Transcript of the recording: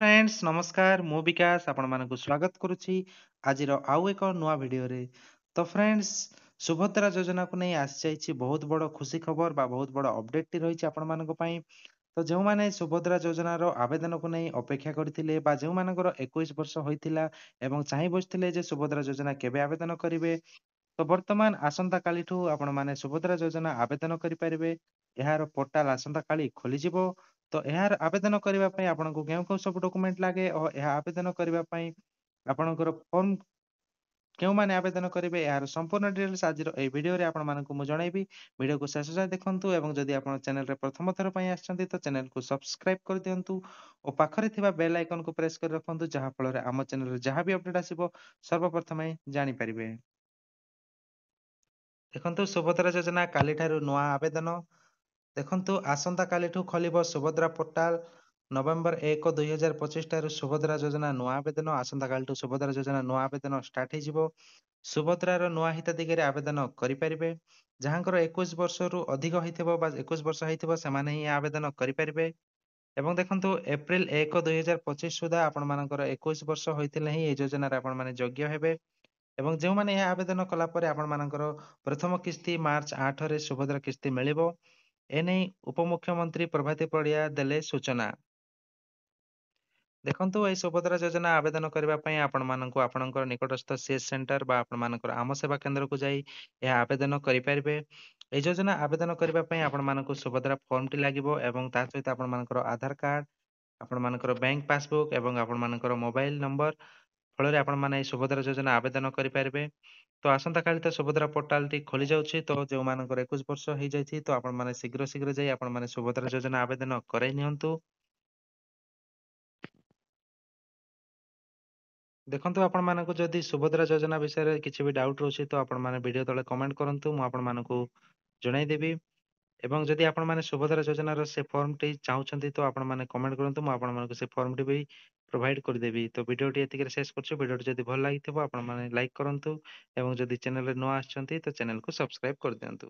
Friends नमस्कार मु विकास आपण मानक स्वागत करुच्ची आज आउ एक नुआ भिडियो रे। तो फ्रेंड्स सुभद्रा योजना को नहीं आसी जाइए बहुत बड़ खुशी खबर बा बहुत बड़ अपडेट टी रही आपण मानक पई। तो जो माने सुभद्रा योजनार आवेदन को नहीं अपेक्षा करथिले बा जो मानकर 21 वर्ष होइतिला एवं चाहि बसथिले जे सुभद्रा योजना केबे आवेदन करिवे। तो वर्तमान आसंता कालीठू आपण माने सुभद्रा योजना आवेदन करिपारिबे। एहार पोर्टाल आसंता काली खोलिजिबो। तो एहार आवेदन करिबा पई आपनको केउ सब डॉक्यूमेंट लागे और एहा आवेदन करिबा पई आपणकर फॉर्म केउ माने आवेदन करिवे एहार संपूर्ण डिटेल्स आजिर एई वीडियो रे आपण मानकु मु जणाइबी। वीडियो को शेष जाय देखंतु एवं जदि आपण चैनल रे प्रथम थर पई आछंती तो चैनल को सब्सक्राइब कर दियंतु और पाखरे थिबा बेल आइकन को प्रेस कर रखंतु जहा फल रे आम चैनल रे जहा भी अपडेट आसीबो सर्वप्रथमे जानि परिबे। देखंतु सुभद्रा योजना काली ठारू नुआ आवेदन देखंतु आसंता कालीठू खोलिबो सुभद्रा पोर्टाल। नवेम्बर 1 2025 ठारू सुभद्रा योजना नुआ आवेदन आसंता कालीठू सुभद्रा योजना नुआ आवेदन स्टार्ट हेजिबो। सुभद्रार नुआ हिताधिकारी आवेदन करिपारिबे। जहांकर 21 वर्षरू अधिक होइथिबो बा 21 वर्ष होइथिबो सेमाने ही आवेदन करिपारिबे। एवं देखंतु एप्रिल 1 2025 सुधा आपण मानकर 21 वर्ष होइथिले ही ए योजना रे आपण माने योग्य हेबे। एवं जो माने यह आवेदन कला परे आपण मानकर प्रथम किस्ती मार्च 8 रे सुभद्रा किस्ती मिलिबो। एनै उपमुख्यमंत्री प्रभाती पड़िया देले सूचना। देखंतु ए सुभद्रा योजना आवेदन करबा पई आपण माननकु आपणकर निकटस्थ सीएस सेंटर बा आपण मानकर आम सेवा केंद्र को जाई यह आवेदन करि परिबे। ए योजना आवेदन करबा पई आपण माननकु सुभद्रा फॉर्म टी लागिबो एवं ता सहित आपण मानकर आधार कार्ड, आपण मानकर बैंक पासबुक एवं आपण मानकर मोबाइल नंबर फଳରେ ଆପଣମାନେ ଏହି ସୁଭଦ୍ରା ଯୋଜନା ଆବେଦନ କରିପାରିବେ। ତ ଆସନ୍ତା କାଲି ତ ସୁଭଦ୍ରା ପୋର୍ଟାଲ ଟି ଖୋଲି ଯାଉଛି। ତ ଯେଉଁମାନଙ୍କର 21 ବର୍ଷ ହେଇଯାଇଛି ତ ଆପଣମାନେ ଶୀଘ୍ର ଶୀଘ୍ର ଯାଇ ଆପଣମାନେ ସୁଭଦ୍ରା ଯୋଜନା ଆବେଦନ କରାଇ ନିଅନ୍ତୁ। ଦେଖନ୍ତୁ ଆପଣମାନଙ୍କୁ ଯଦି ସୁଭଦ୍ରା ଯୋଜନା ବିଷୟରେ କିଛି ବି ଡାଉଟ୍ ରହୁଛି ତ ଆପଣମାନେ ଭିଡିଓ ତଳେ କମେଣ୍ଟ କରନ୍ତୁ ମୁଁ ଆପଣମାନଙ୍କୁ ଜଣାଇଦେବି। ଏବଂ ଯଦି ଆପଣମାନେ ସୁଭଦ୍ରା ଯୋଜନାର ସେ ଫର୍ମଟି ଚାହୁଁଛନ୍ତି ତ ଆପଣମାନେ କମେଣ୍ଟ କରନ୍ତୁ ମୁଁ ଆପଣମାନଙ୍କୁ ସେ ଫର୍ମଟି ବି ପ୍ରୋଭାଇଡ କରିଦେବି। ତ ଭିଡିଓଟି ଏତିକିରେ ଶେଷ କରୁଛୁ। ଭିଡିଓଟି ଯଦି ଭଲ ଲାଗିଥିବ ଆପଣମାନେ ଲାଇକ୍ କରନ୍ତୁ ଏବଂ ଯଦି ଚ୍ୟାନେଲରେ ନୂଆ ଆସିଛନ୍ତି ତ ଚ୍ୟାନେଲକୁ ସବସ୍କ୍ରାଇବ କରିଦିଅନ୍ତୁ।